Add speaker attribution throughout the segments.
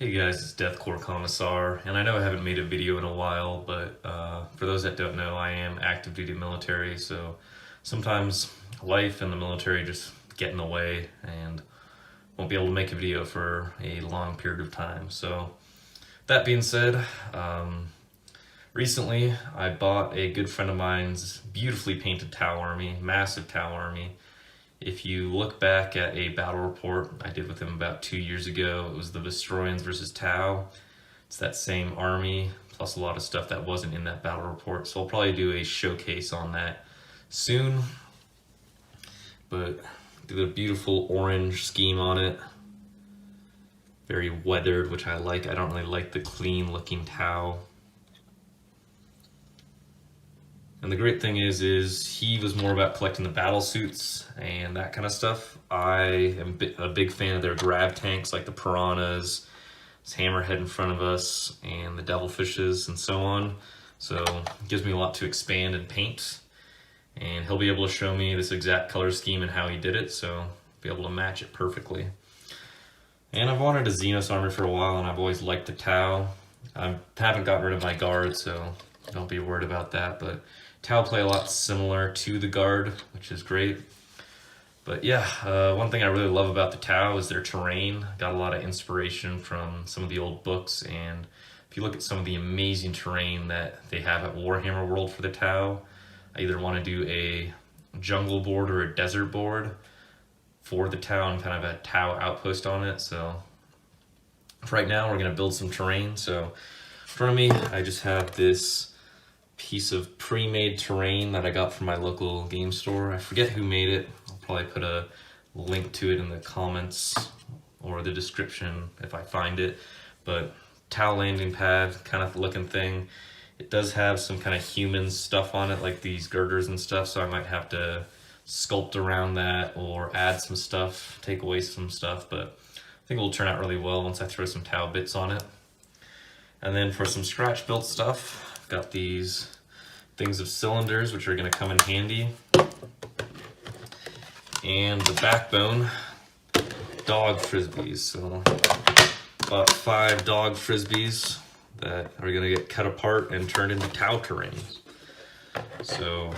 Speaker 1: Hey guys, it's Deathcore Commissar, and I know I haven't made a video in a while, but for those that don't know, I am active duty military, so sometimes life and the military just get in the way and won't be able to make a video for a long period of time. So that being said, recently I bought a good friend of mine's beautifully painted Tau army, massive Tau army. If you look back at a battle report I did with him about 2 years ago, it was the Vestroians versus Tau. It's that same army, plus a lot of stuff that wasn't in that battle report. So I'll probably do a showcase on that soon. But did a beautiful orange scheme on it. Very weathered, which I like. I don't really like the clean looking Tau. And the great thing is he was more about collecting the battle suits and that kind of stuff. I am a big fan of their grab tanks, like the Piranhas, this Hammerhead in front of us, and the Devilfishes, and so on. So it gives me a lot to expand and paint. And he'll be able to show me this exact color scheme and how he did it, so I'll be able to match it perfectly. And I've wanted a Xenos army for a while, and I've always liked the Tau. I haven't gotten rid of my Guard, so don't be worried about that, but Tau play a lot similar to the Guard, which is great. But yeah, one thing I really love about the Tau is their terrain. Got a lot of inspiration from some of the old books, and if you look at some of the amazing terrain that they have at Warhammer World for the Tau, I either want to do a jungle board or a desert board for the Tau and kind of a Tau outpost on it. So for right now, we're going to build some terrain. So in front of me, I just have this piece of pre-made terrain that I got from my local game store. I forget who made it. I'll probably put a link to it in the comments or the description if I find it. But Tau landing pad kind of looking thing. It does have some kind of human stuff on it, like these girders and stuff, so I might have to sculpt around that or add some stuff, take away some stuff, but I think it will turn out really well once I throw some Tau bits on it. And then for some scratch built stuff, I've got these things of cylinders, which are going to come in handy. And the backbone, dog frisbees. So about 5 dog frisbees that are going to get cut apart and turned into Tau terrain. So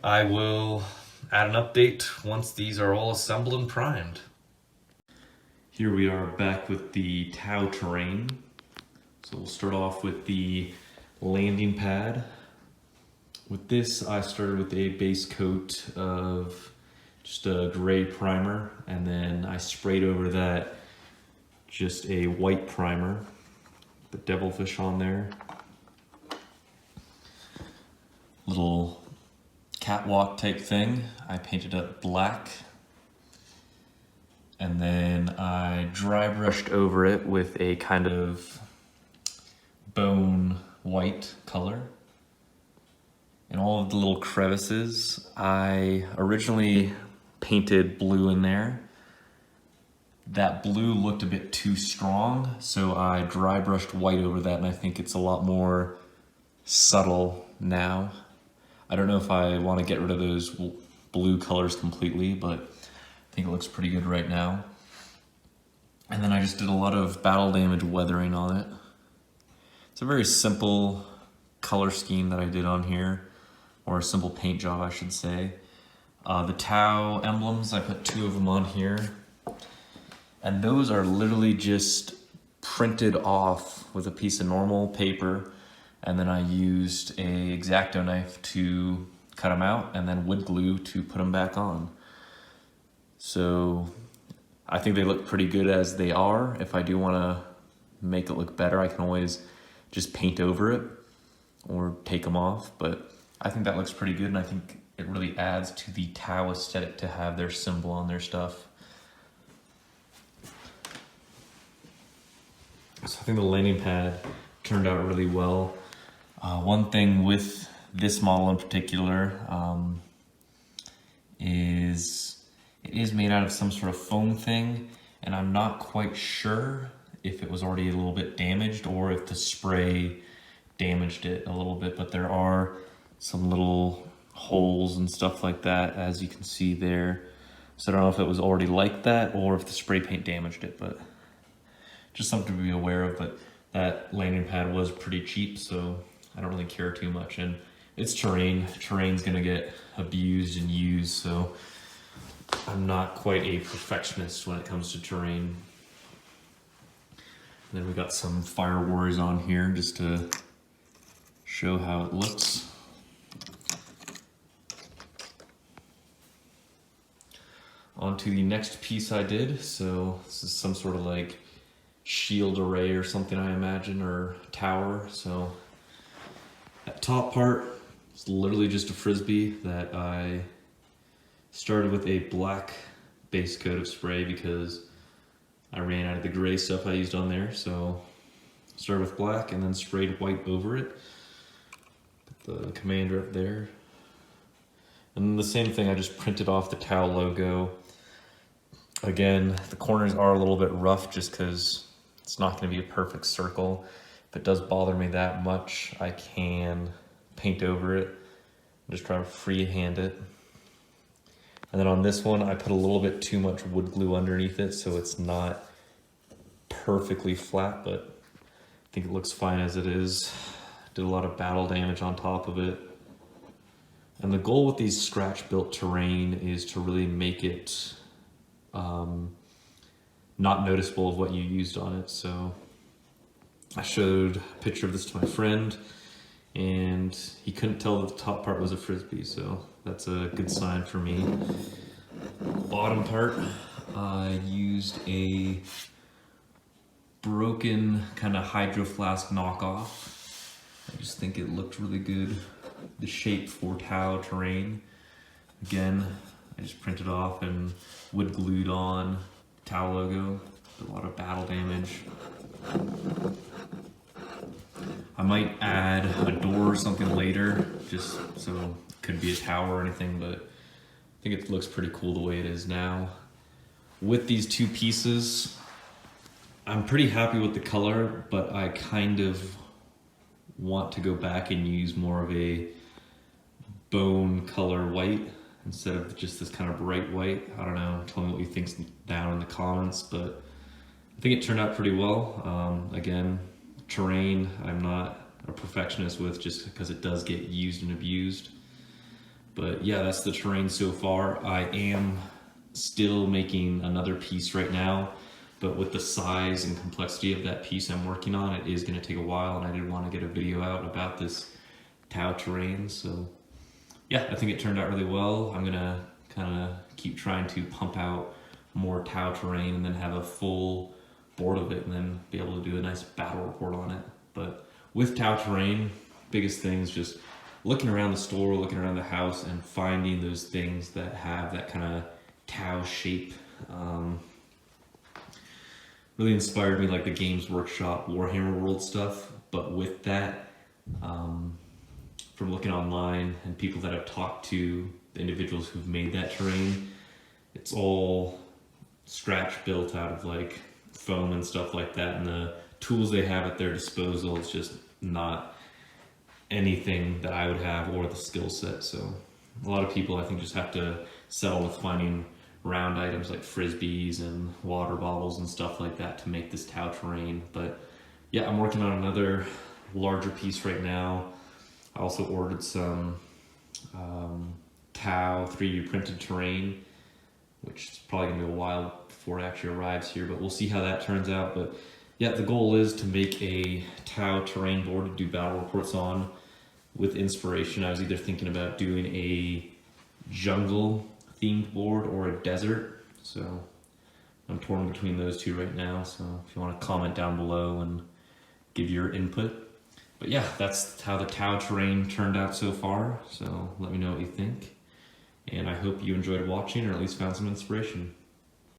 Speaker 1: I will add an update once these are all assembled and primed. Here we are back with the Tau terrain. So we'll start off with the landing pad. With this, I started with a base coat of just a gray primer, and then I sprayed over that just a white primer, the Devilfish on there. Little catwalk type thing. I painted it black. And then I dry brushed over it with a kind of bone white color. And all of the little crevices, I originally painted blue in there. That blue looked a bit too strong, so I dry brushed white over that, and I think it's a lot more subtle now. I don't know if I want to get rid of those blue colors completely, but I think it looks pretty good right now. And then I just did a lot of battle damage weathering on it. It's a very simple color scheme that I did on here, or a simple paint job, I should say. The Tau emblems, I put 2 of them on here. And those are literally just printed off with a piece of normal paper. And then I used a X-Acto knife to cut them out, and then wood glue to put them back on. So I think they look pretty good as they are. If I do want to make it look better, I can always just paint over it or take them off. But I think that looks pretty good, and I think it really adds to the Tau aesthetic to have their symbol on their stuff. So I think the landing pad turned out really well. One thing with this model in particular is it is made out of some sort of foam thing, and I'm not quite sure if it was already a little bit damaged or if the spray damaged it a little bit, but there are some little holes and stuff like that, as you can see there. So I don't know if it was already like that or if the spray paint damaged it, but just something to be aware of. But that landing pad was pretty cheap, so I don't really care too much. And it's terrain. Terrain's gonna get abused and used, so I'm not quite a perfectionist when it comes to terrain. And then we got some Fire Wars on here just to show how it looks. On to the next piece I did. So this is some sort of like shield array or something, I imagine, or tower. So that top part is literally just a Frisbee that I started with a black base coat of spray because I ran out of the gray stuff I used on there. So started with black and then sprayed white over it. Put the commander up there. And then the same thing, I just printed off the Tau logo. Again, the corners are a little bit rough just because it's not going to be a perfect circle. If it does bother me that much, I can paint over it. Just try to freehand it. And then on this one, I put a little bit too much wood glue underneath it, so it's not perfectly flat, but I think it looks fine as it is. Did a lot of battle damage on top of it. And the goal with these scratch-built terrain is to really make it not noticeable of what you used on it. So I showed a picture of this to my friend, and he couldn't tell that the top part was a Frisbee, so that's a good sign for me. Bottom part, I used a broken kind of Hydro Flask knockoff. I just think it looked really good. The shape for Tau terrain. Again, I just printed off and wood glued on Tau logo. Did a lot of battle damage. I might add a door or something later, just so it could be a tower or anything, but I think it looks pretty cool the way it is now. With these two pieces, I'm pretty happy with the color, but I kind of want to go back and use more of a bone color white instead of just this kind of bright white. I don't know, tell me what you think down in the comments, but I think it turned out pretty well. Again, terrain, I'm not a perfectionist with just because it does get used and abused. But yeah, that's the terrain so far. I am still making another piece right now, but with the size and complexity of that piece I'm working on, it is going to take a while, and I did want to get a video out about this Tau terrain. So yeah, I think it turned out really well. I'm going to kind of keep trying to pump out more Tau terrain and then have a full board of it and then be able to do a nice battle report on it. But with Tau terrain, biggest thing is just looking around the store, looking around the house, and finding those things that have that kind of Tau shape. Really inspired me, like the Games Workshop Warhammer World stuff, but with that, from looking online and people that I've talked to, the individuals who've made that terrain, it's all scratch built out of like foam and stuff like that, and the tools they have at their disposal is just not anything that I would have or the skill set. So a lot of people I think just have to settle with finding round items like Frisbees and water bottles and stuff like that to make this Tau terrain. But yeah, I'm working on another larger piece right now. I also ordered some Tau 3D printed terrain, which is probably gonna be a while before it actually arrives here, but we'll see how that turns out. But yeah, the goal is to make a Tau terrain board to do battle reports on with inspiration. I was either thinking about doing a jungle themed board or a desert, so I'm torn between those two right now. So if you want to comment down below and give your input. But yeah, that's how the Tau terrain turned out so far, so let me know what you think, and I hope you enjoyed watching or at least found some inspiration.